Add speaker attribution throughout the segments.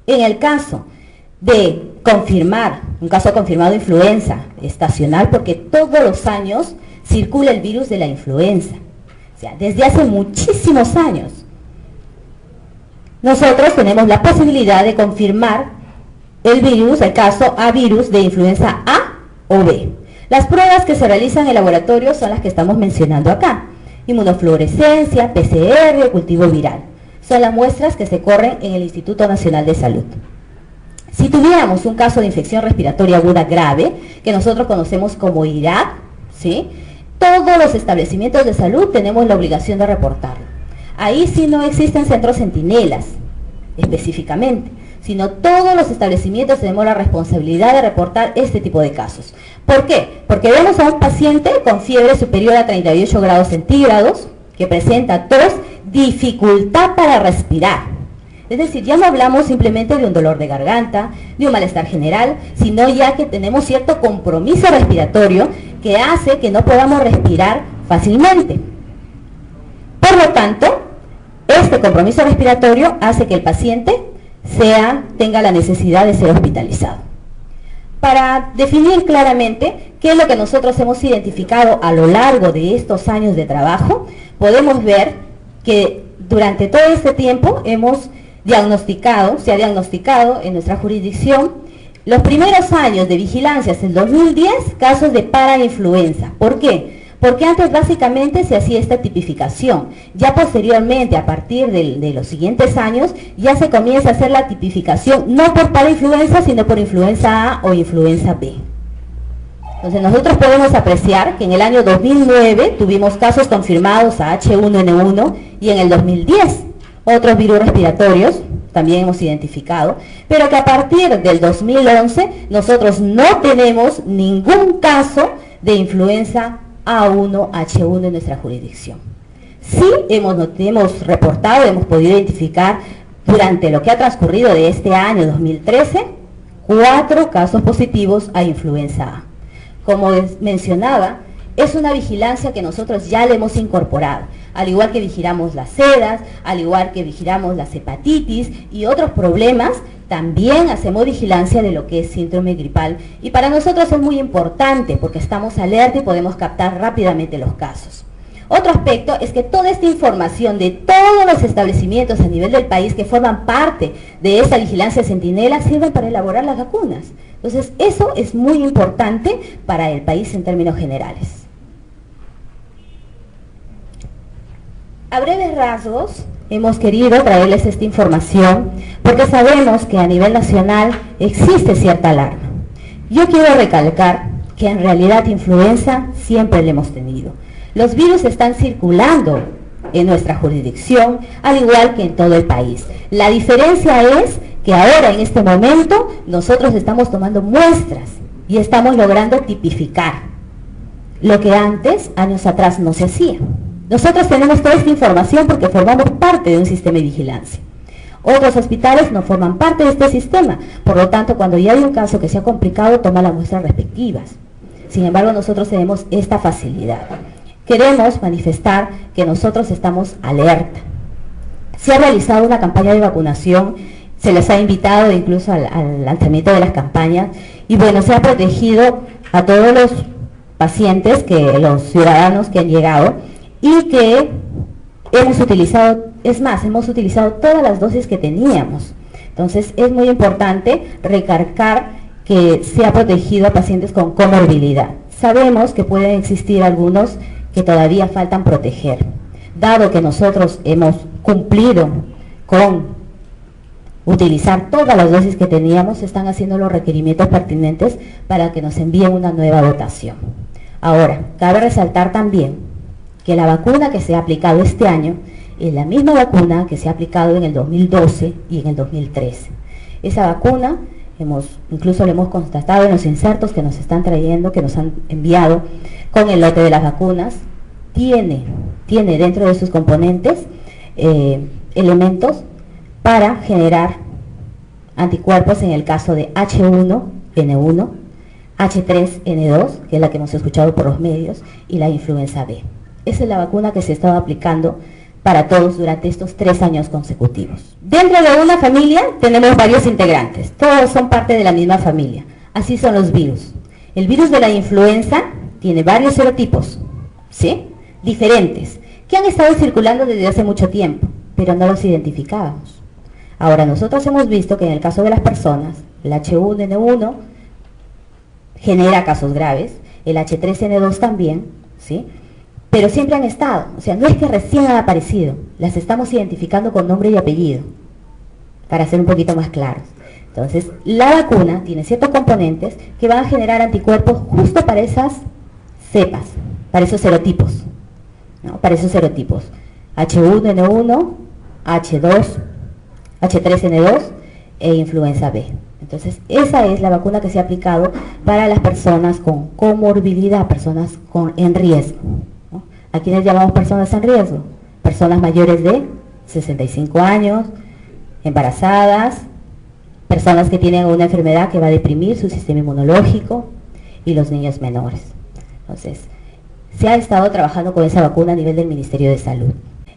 Speaker 1: En el caso de confirmar, un caso confirmado de influenza estacional, porque todos los años circula el virus de la influenza, o sea, desde hace muchísimos años. Nosotros tenemos la posibilidad de confirmar el virus, el caso A virus de influenza A o B. Las pruebas que se realizan en laboratorio son las que estamos mencionando acá: inmunofluorescencia, PCR, cultivo viral. Son las muestras que se corren en el Instituto Nacional de Salud. Si tuviéramos un caso de infección respiratoria aguda grave, que nosotros conocemos como IRAC, ¿sí?, todos los establecimientos de salud tenemos la obligación de reportarlo. Ahí sí no existen centros centinelas, específicamente, sino todos los establecimientos tenemos la responsabilidad de reportar este tipo de casos. ¿Por qué? Porque vemos a un paciente con fiebre superior a 38 grados centígrados, que presenta tos, dificultad para respirar. Es decir, ya no hablamos simplemente de un dolor de garganta, de un malestar general, sino ya que tenemos cierto compromiso respiratorio que hace que no podamos respirar fácilmente. Por lo tanto, este compromiso respiratorio hace que el paciente tenga la necesidad de ser hospitalizado. Para definir claramente qué es lo que nosotros hemos identificado a lo largo de estos años de trabajo, podemos ver que durante todo este tiempo se ha diagnosticado en nuestra jurisdicción los primeros años de vigilancia, hasta el 2010, casos de parainfluenza. ¿Por qué? Porque antes básicamente se hacía esta tipificación. Ya posteriormente, a partir de los siguientes años, ya se comienza a hacer la tipificación, no por parainfluenza, sino por influenza A o influenza B. Entonces nosotros podemos apreciar que en el año 2009 tuvimos casos confirmados a H1N1 y en el 2010 otros virus respiratorios también hemos identificado, pero que a partir del 2011 nosotros no tenemos ningún caso de influenza A1H1 en nuestra jurisdicción. Sí hemos reportado, hemos podido identificar durante lo que ha transcurrido de este año 2013, 4 casos positivos a influenza A. Como mencionaba, es una vigilancia que nosotros ya le hemos incorporado, al igual que vigilamos las sedas, al igual que vigilamos las hepatitis y otros problemas, también hacemos vigilancia de lo que es síndrome gripal. Y para nosotros es muy importante porque estamos alerta y podemos captar rápidamente los casos. Otro aspecto es que toda esta información de todos los establecimientos a nivel del país que forman parte de esta vigilancia centinela sirven para elaborar las vacunas. Entonces, eso es muy importante para el país en términos generales. A breves rasgos, hemos querido traerles esta información porque sabemos que a nivel nacional existe cierta alarma. Yo quiero recalcar que en realidad influenza siempre la hemos tenido. Los virus están circulando en nuestra jurisdicción, al igual que en todo el país. La diferencia es que ahora, en este momento, nosotros estamos tomando muestras y estamos logrando tipificar lo que antes, años atrás, no se hacía. Nosotros tenemos toda esta información porque formamos parte de un sistema de vigilancia. Otros hospitales no forman parte de este sistema, por lo tanto, cuando ya hay un caso que se ha complicado, toma las muestras respectivas. Sin embargo, nosotros tenemos esta facilidad. Queremos manifestar que nosotros estamos alerta. Se ha realizado una campaña de vacunación, se les ha invitado incluso al lanzamiento de las campañas, y bueno, se ha protegido a todos los pacientes, los ciudadanos que han llegado, y que hemos utilizado, es más, hemos utilizado todas las dosis que teníamos. Entonces es muy importante recalcar que se ha protegido a pacientes con comorbilidad. Sabemos que pueden existir algunos que todavía faltan proteger. Dado que nosotros hemos cumplido con utilizar todas las dosis que teníamos, se están haciendo los requerimientos pertinentes para que nos envíen una nueva dotación. Ahora, cabe resaltar también que la vacuna que se ha aplicado este año es la misma vacuna que se ha aplicado en el 2012 y en el 2013. Esa vacuna, incluso lo hemos constatado en los insertos que nos están trayendo, que nos han enviado con el lote de las vacunas, tiene dentro de sus componentes elementos para generar anticuerpos en el caso de H1N1, H3N2, que es la que hemos escuchado por los medios, y la influenza B. Esa es la vacuna que se estaba aplicando para todos durante estos 3 años consecutivos. Dentro de una familia tenemos varios integrantes, todos son parte de la misma familia. Así son los virus. El virus de la influenza tiene varios serotipos, ¿sí? Diferentes, que han estado circulando desde hace mucho tiempo, pero no los identificábamos. Ahora nosotros hemos visto que en el caso de las personas, el H1N1 genera casos graves, el H3N2 también, ¿sí? Pero siempre han estado, o sea, no es que recién han aparecido, las estamos identificando con nombre y apellido, para ser un poquito más claros. Entonces, la vacuna tiene ciertos componentes que van a generar anticuerpos justo para esas cepas, para esos serotipos, ¿no? Para esos serotipos, H1N1, H2, H3N2 e influenza B. Entonces, esa es la vacuna que se ha aplicado para las personas con comorbilidad, personas en riesgo. ¿A quiénes llamamos personas en riesgo? Personas mayores de 65 años, embarazadas, personas que tienen una enfermedad que va a deprimir su sistema inmunológico y los niños menores. Entonces, se ha estado trabajando con esa vacuna a nivel del Ministerio de Salud.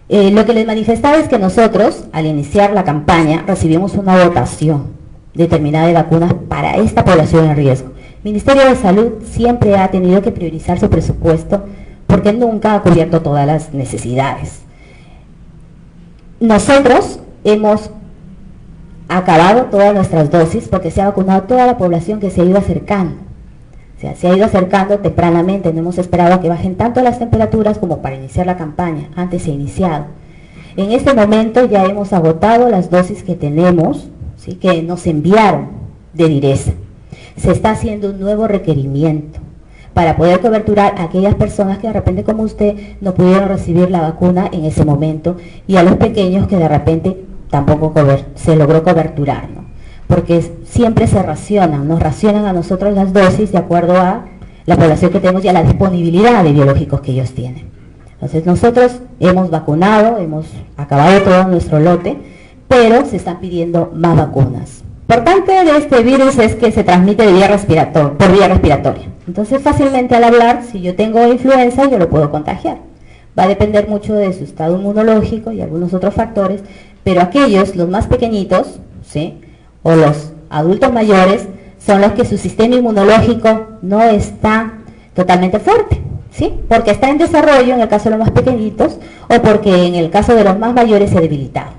Speaker 1: Lo que les manifestaba es que nosotros, al iniciar la campaña, recibimos una dotación determinada de vacunas para esta población en riesgo. El Ministerio de Salud siempre ha tenido que priorizar su presupuesto porque nunca ha cubierto todas las necesidades. Nosotros hemos acabado todas nuestras dosis porque se ha vacunado toda la población que se ha ido acercando. O sea, se ha ido acercando tempranamente, no hemos esperado a que bajen tanto las temperaturas como para iniciar la campaña, antes se ha iniciado. En este momento ya hemos agotado las dosis que tenemos, ¿sí?, que nos enviaron de Direza. Se está haciendo un nuevo requerimiento para poder coberturar a aquellas personas que de repente como usted no pudieron recibir la vacuna en ese momento y a los pequeños que de repente tampoco se logró coberturar, ¿no? Porque siempre se racionan, nos racionan a nosotros las dosis de acuerdo a la población que tenemos y a la disponibilidad de biológicos que ellos tienen. Entonces nosotros hemos vacunado, hemos acabado todo nuestro lote, pero se están pidiendo más vacunas. Importante de este virus es que se transmite por vía respiratoria. Entonces fácilmente al hablar, si yo tengo influenza, yo lo puedo contagiar. Va a depender mucho de su estado inmunológico y algunos otros factores, pero aquellos, los más pequeñitos, ¿sí?, o los adultos mayores, son los que su sistema inmunológico no está totalmente fuerte, ¿sí?, porque está en desarrollo en el caso de los más pequeñitos, o porque en el caso de los más mayores se ha debilitado.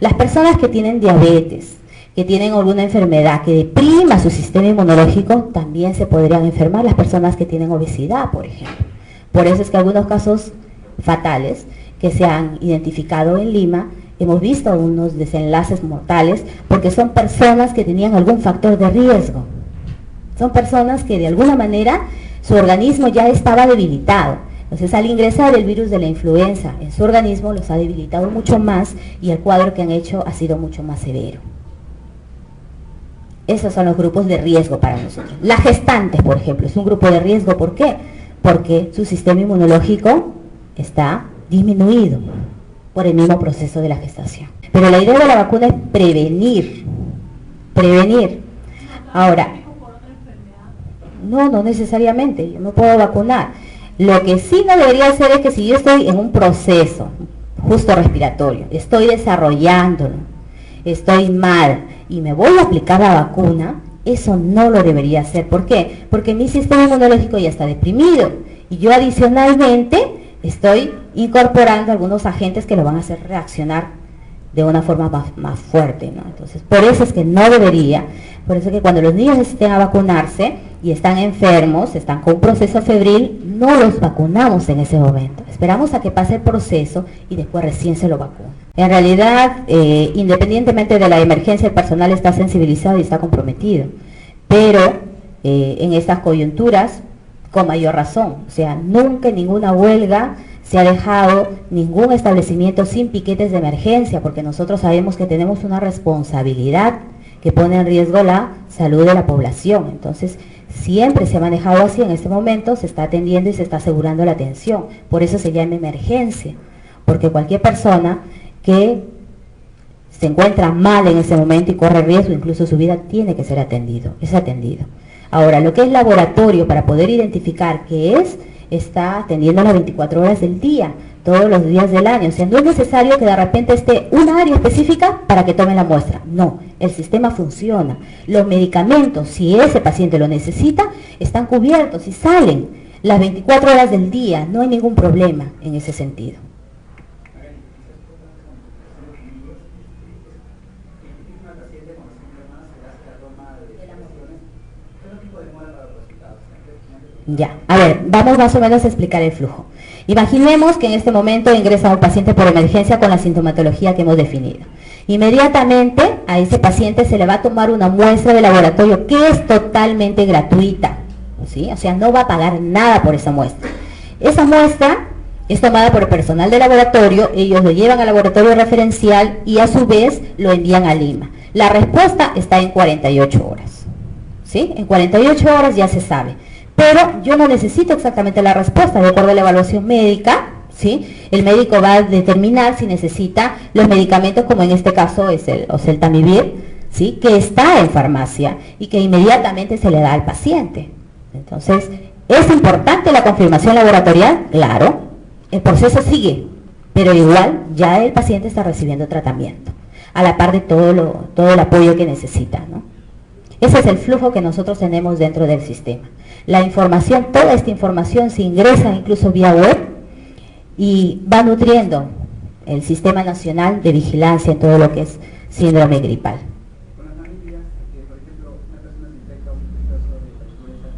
Speaker 1: Las personas que tienen diabetes, que tienen alguna enfermedad que deprima su sistema inmunológico, también se podrían enfermar. Las personas que tienen obesidad, por ejemplo. Por eso es que algunos casos fatales que se han identificado en Lima, hemos visto unos desenlaces mortales, porque son personas que tenían algún factor de riesgo. Son personas que de alguna manera su organismo ya estaba debilitado. Entonces, al ingresar el virus de la influenza en su organismo, los ha debilitado mucho más y el cuadro que han hecho ha sido mucho más severo. Esos son los grupos de riesgo para nosotros. Las gestantes, por ejemplo, es un grupo de riesgo. ¿Por qué? Porque su sistema inmunológico está disminuido por el mismo proceso de la gestación. Pero la idea de la vacuna es prevenir. Ahora, no necesariamente, yo no puedo vacunar. Lo que sí no debería hacer es que si yo estoy en un proceso justo respiratorio, estoy desarrollándolo, estoy mal y me voy a aplicar la vacuna, eso no lo debería hacer. ¿Por qué? Porque mi sistema inmunológico ya está deprimido y yo adicionalmente estoy incorporando algunos agentes que lo van a hacer reaccionar de una forma más fuerte, ¿no? Entonces, por eso es que no debería, por eso es que cuando los niños estén a vacunarse y están enfermos, están con un proceso febril, no los vacunamos en ese momento. Esperamos a que pase el proceso y después recién se lo vacuna. En realidad, independientemente de la emergencia, el personal está sensibilizado y está comprometido, pero en estas coyunturas, con mayor razón, o sea, nunca en ninguna huelga se ha dejado ningún establecimiento sin piquetes de emergencia, porque nosotros sabemos que tenemos una responsabilidad que pone en riesgo la salud de la población. Entonces, siempre se ha manejado así. En este momento se está atendiendo y se está asegurando la atención. Por eso se llama emergencia, porque cualquier persona que se encuentra mal en ese momento y corre riesgo, incluso su vida, tiene que ser atendido, es atendido. Ahora, lo que es laboratorio, para poder identificar qué es, está atendiendo las 24 horas del día, todos los días del año. O sea, no es necesario que de repente esté una área específica para que tomen la muestra. No, el sistema funciona. Los medicamentos, si ese paciente lo necesita, están cubiertos y salen las 24 horas del día. No hay ningún problema en ese sentido. Ya, a ver, vamos más o menos a explicar el flujo. Imaginemos que en este momento ingresa un paciente por emergencia con la sintomatología que hemos definido. Inmediatamente a ese paciente se le va a tomar una muestra de laboratorio que es totalmente gratuita, ¿sí? O sea, no va a pagar nada por esa muestra. Esa muestra es tomada por el personal de laboratorio, ellos lo llevan al laboratorio referencial y a su vez lo envían a Lima. La respuesta está en 48 horas, ¿sí? En 48 horas ya se sabe. Pero yo no necesito exactamente la respuesta, de acuerdo a la evaluación médica, ¿sí? El médico va a determinar si necesita los medicamentos, como en este caso es el oseltamivir, ¿sí? Que está en farmacia y que inmediatamente se le da al paciente. Entonces, ¿es importante la confirmación laboratorial? Claro, el proceso sigue, pero igual ya el paciente está recibiendo tratamiento, a la par de todo el apoyo que necesita, ¿no? Ese es el flujo que nosotros tenemos dentro del sistema. La información, toda esta información se ingresa incluso vía web y va nutriendo el Sistema Nacional de Vigilancia en todo lo que es síndrome gripal.
Speaker 2: Con las familias, por ejemplo, una persona se infecta un caso de influenza,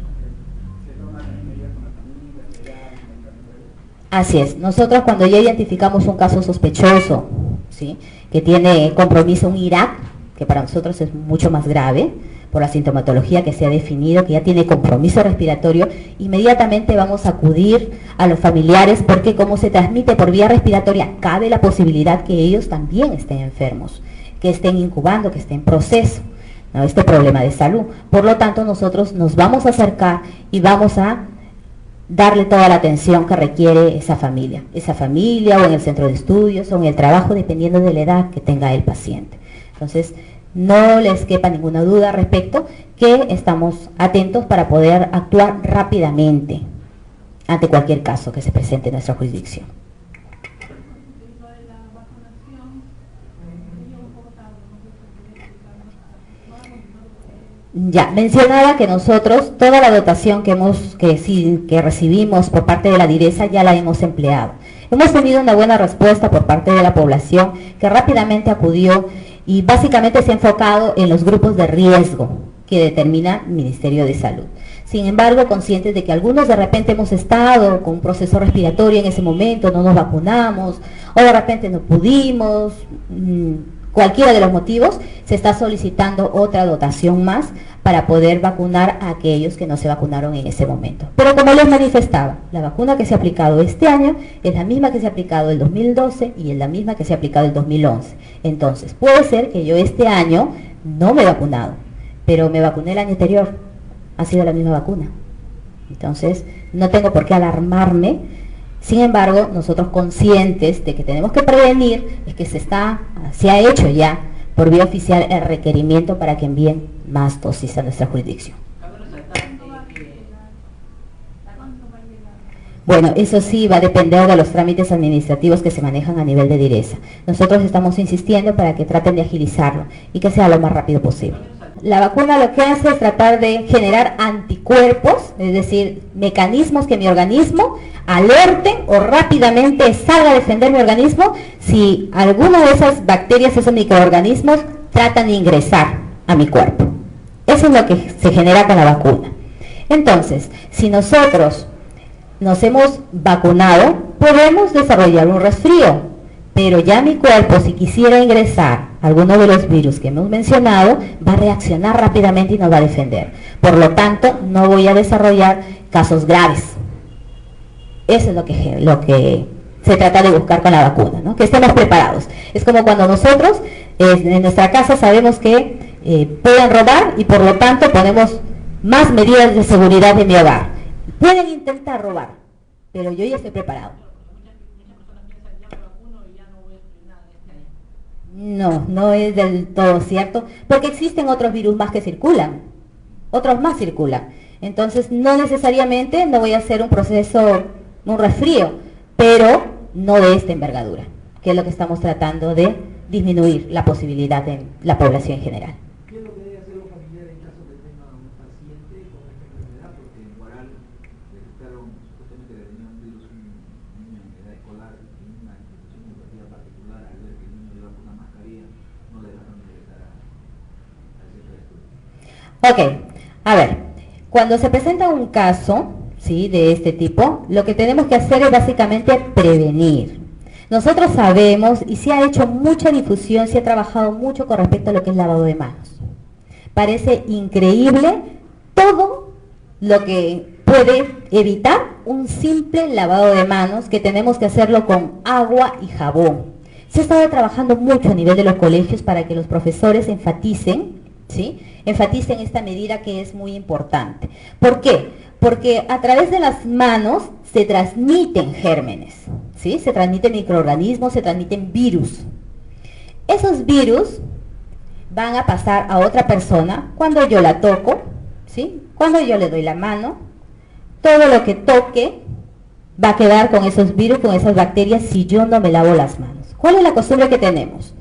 Speaker 2: se toma también medidas con las familias,
Speaker 1: Así es, nosotros cuando ya identificamos un caso sospechoso, ¿sí? Que tiene compromiso un IRAC, que para nosotros es mucho más grave, por la sintomatología que se ha definido, que ya tiene compromiso respiratorio, inmediatamente vamos a acudir a los familiares, porque como se transmite por vía respiratoria, cabe la posibilidad que ellos también estén enfermos, que estén incubando, que estén en proceso, ¿no? Este problema de salud. Por lo tanto, nosotros nos vamos a acercar y vamos a darle toda la atención que requiere esa familia o en el centro de estudios o en el trabajo, dependiendo de la edad que tenga el paciente. Entonces, no les quepa ninguna duda respecto que estamos atentos para poder actuar rápidamente ante cualquier caso que se presente en nuestra jurisdicción. Ya, mencionaba que nosotros toda la dotación que recibimos por parte de la DIRESA ya la hemos empleado. Hemos tenido una buena respuesta por parte de la población que rápidamente acudió y básicamente se ha enfocado en los grupos de riesgo que determina el Ministerio de Salud. Sin embargo, conscientes de que algunos de repente hemos estado con un proceso respiratorio en ese momento, no nos vacunamos, o de repente no pudimos, cualquiera de los motivos, se está solicitando otra dotación más para poder vacunar a aquellos que no se vacunaron en ese momento. Pero como les manifestaba, la vacuna que se ha aplicado este año es la misma que se ha aplicado el 2012 y es la misma que se ha aplicado el 2011. Entonces, puede ser que yo este año no me he vacunado, pero me vacuné el año anterior, ha sido la misma vacuna. Entonces, no tengo por qué alarmarme. Sin embargo, nosotros conscientes de que tenemos que prevenir, es que se ha hecho ya por vía oficial el requerimiento para que envíen más dosis a nuestra jurisdicción. Bueno, eso sí va a depender de los trámites administrativos que se manejan a nivel de DIRESA. Nosotros estamos insistiendo para que traten de agilizarlo y que sea lo más rápido posible. La vacuna lo que hace es tratar de generar anticuerpos, es decir, mecanismos que mi organismo alerten o rápidamente salga a defender mi organismo si alguna de esas bacterias, esos microorganismos, tratan de ingresar a mi cuerpo. Eso es lo que se genera con la vacuna. Entonces, si nosotros nos hemos vacunado, podemos desarrollar un resfrío, pero ya mi cuerpo, si quisiera ingresar alguno de los virus que hemos mencionado, va a reaccionar rápidamente y nos va a defender. Por lo tanto, no voy a desarrollar casos graves. Eso es lo que se trata de buscar con la vacuna, ¿no? Que estemos preparados. Es como cuando nosotros en nuestra casa sabemos que pueden robar y por lo tanto ponemos más medidas de seguridad de mi hogar. Pueden intentar robar, pero yo ya estoy preparado. No, no es del todo cierto, porque existen otros virus más que circulan, otros más circulan. Entonces, no necesariamente no voy a hacer un proceso, un resfrío, pero no de esta envergadura, que es lo que estamos tratando de disminuir la posibilidad en la población en general.
Speaker 3: ¿Qué es lo que debe hacer un familiar en caso de que tenga un paciente con esta enfermedad? Porque en Guaral detectaron supuestamente que tenía un virus, un niño en edad escolar, en una institución educativa particular. Al ver que el niño lleva una mascarilla, no le dejaron ingresar al centro de estudio.
Speaker 1: Ok, a ver, cuando se presenta un caso, ¿sí?, de este tipo, lo que tenemos que hacer es básicamente prevenir. Nosotros sabemos, y se ha hecho mucha difusión, se ha trabajado mucho con respecto a lo que es lavado de manos. Parece increíble todo lo que puede evitar un simple lavado de manos, que tenemos que hacerlo con agua y jabón. Se ha estado trabajando mucho a nivel de los colegios para que los profesores enfaticen, ¿sí?, enfaticen esta medida que es muy importante. ¿Por qué? Porque a través de las manos se transmiten gérmenes, ¿sí? Se transmiten microorganismos, se transmiten virus. Esos virus van a pasar a otra persona cuando yo la toco, ¿sí?, cuando yo le doy la mano. Todo lo que toque va a quedar con esos virus, con esas bacterias, si yo no me lavo las manos. ¿Cuál es la costumbre que tenemos?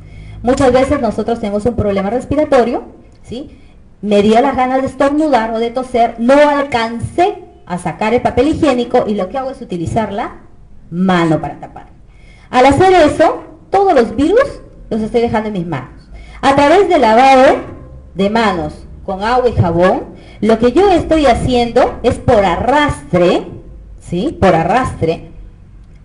Speaker 1: Muchas veces nosotros tenemos un problema respiratorio, ¿sí? Me dio las ganas de estornudar o de toser, no alcancé a sacar el papel higiénico y lo que hago es utilizar la mano para tapar. Al hacer eso, todos los virus los estoy dejando en mis manos. A través del lavado de manos con agua y jabón, lo que yo estoy haciendo es por arrastre, ¿sí?, por arrastre,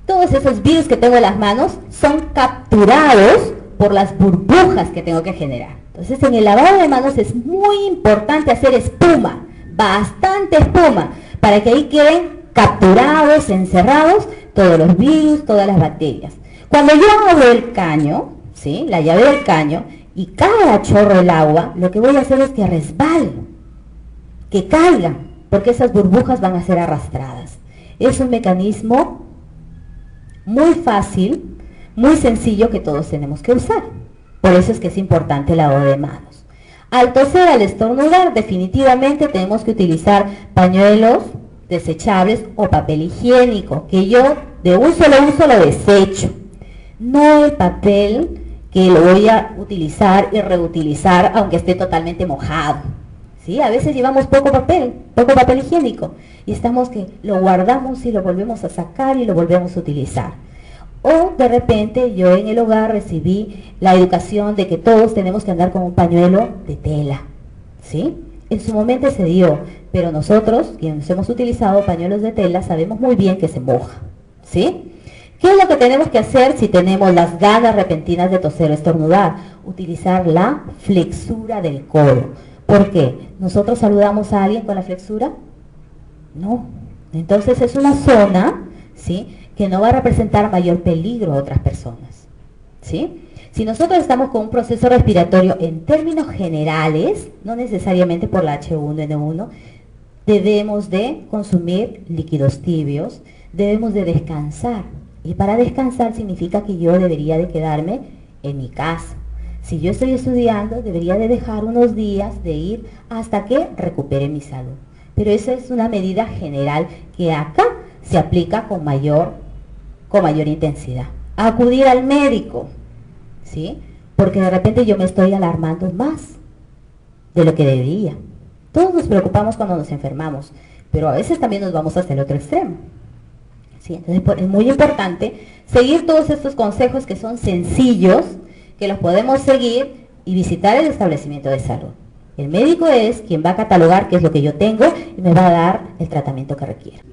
Speaker 1: todos esos virus que tengo en las manos son capturados por las burbujas que tengo que generar. Entonces, en el lavado de manos es muy importante hacer espuma, bastante espuma, para que ahí queden capturados, encerrados, todos los virus, todas las bacterias. Cuando yo abro el caño, ¿sí?, la llave del caño, y cae a chorro el agua, lo que voy a hacer es que resbale, que caiga, porque esas burbujas van a ser arrastradas. Es un mecanismo muy fácil, muy sencillo, que todos tenemos que usar. Por eso es que es importante el lavado de manos. Al toser, al estornudar, definitivamente tenemos que utilizar pañuelos desechables o papel higiénico, que yo de un solo uso lo desecho. No el papel que lo voy a utilizar y reutilizar aunque esté totalmente mojado. ¿Sí? A veces llevamos poco papel higiénico, y estamos que lo guardamos y lo volvemos a sacar y lo volvemos a utilizar. O de repente yo en el hogar recibí la educación de que todos tenemos que andar con un pañuelo de tela, ¿sí? En su momento se dio, pero nosotros, quienes hemos utilizado pañuelos de tela, sabemos muy bien que se moja, ¿sí? ¿Qué es lo que tenemos que hacer si tenemos las ganas repentinas de toser o estornudar? Utilizar la flexura del codo. ¿Por qué? ¿Nosotros saludamos a alguien con la flexura? No. Entonces es una zona, ¿sí?, que no va a representar mayor peligro a otras personas, ¿sí? Si nosotros estamos con un proceso respiratorio en términos generales, no necesariamente por la H1N1, debemos de consumir líquidos tibios, debemos de descansar. Y para descansar significa que yo debería de quedarme en mi casa. Si yo estoy estudiando, debería de dejar unos días de ir hasta que recupere mi salud. Pero esa es una medida general que acá se aplica con mayor intensidad. Acudir al médico, ¿sí? Porque de repente yo me estoy alarmando más de lo que debería. Todos nos preocupamos cuando nos enfermamos, pero a veces también nos vamos hacia el otro extremo, ¿sí? Entonces es muy importante seguir todos estos consejos que son sencillos, que los podemos seguir y visitar el establecimiento de salud. El médico es quien va a catalogar qué es lo que yo tengo y me va a dar el tratamiento que requiera.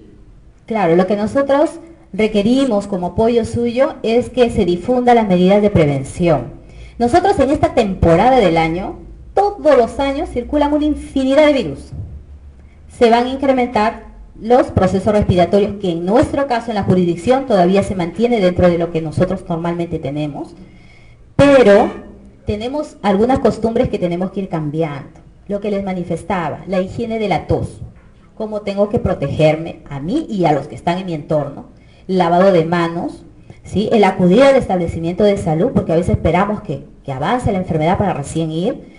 Speaker 1: Claro, lo que nosotros requerimos como apoyo suyo es que se difunda las medidas de prevención. Nosotros en esta temporada del año, todos los años circulan una infinidad de virus. Se van a incrementar los procesos respiratorios, que en nuestro caso en la jurisdicción todavía se mantiene dentro de lo que nosotros normalmente tenemos, pero tenemos algunas costumbres que tenemos que ir cambiando. Lo que les manifestaba, la higiene de la tos, cómo tengo que protegerme a mí y a los que están en mi entorno, lavado de manos, ¿sí?, el acudir al establecimiento de salud, porque a veces esperamos que avance la enfermedad para recién ir,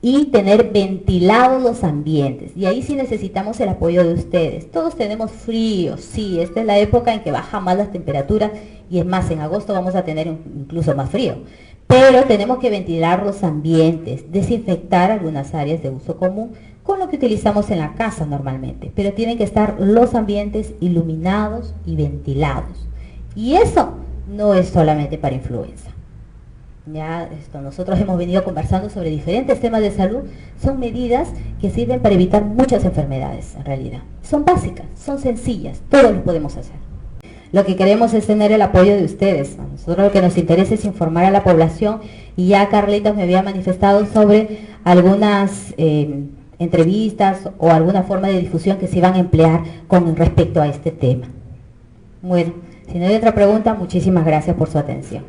Speaker 1: y tener ventilados los ambientes. Y ahí sí necesitamos el apoyo de ustedes. Todos tenemos frío, sí, esta es la época en que bajan más las temperaturas y es más, en agosto vamos a tener incluso más frío. Pero tenemos que ventilar los ambientes, desinfectar algunas áreas de uso común con lo que utilizamos en la casa normalmente, pero tienen que estar los ambientes iluminados y ventilados. Y eso no es solamente para influenza. Ya nosotros hemos venido conversando sobre diferentes temas de salud, son medidas que sirven para evitar muchas enfermedades en realidad. Son básicas, son sencillas, todos lo podemos hacer. Lo que queremos es tener el apoyo de ustedes. A nosotros lo que nos interesa es informar a la población, y ya Carlitos me había manifestado sobre algunas entrevistas o alguna forma de difusión que se iban a emplear con respecto a este tema. Bueno, si no hay otra pregunta, muchísimas gracias por su atención.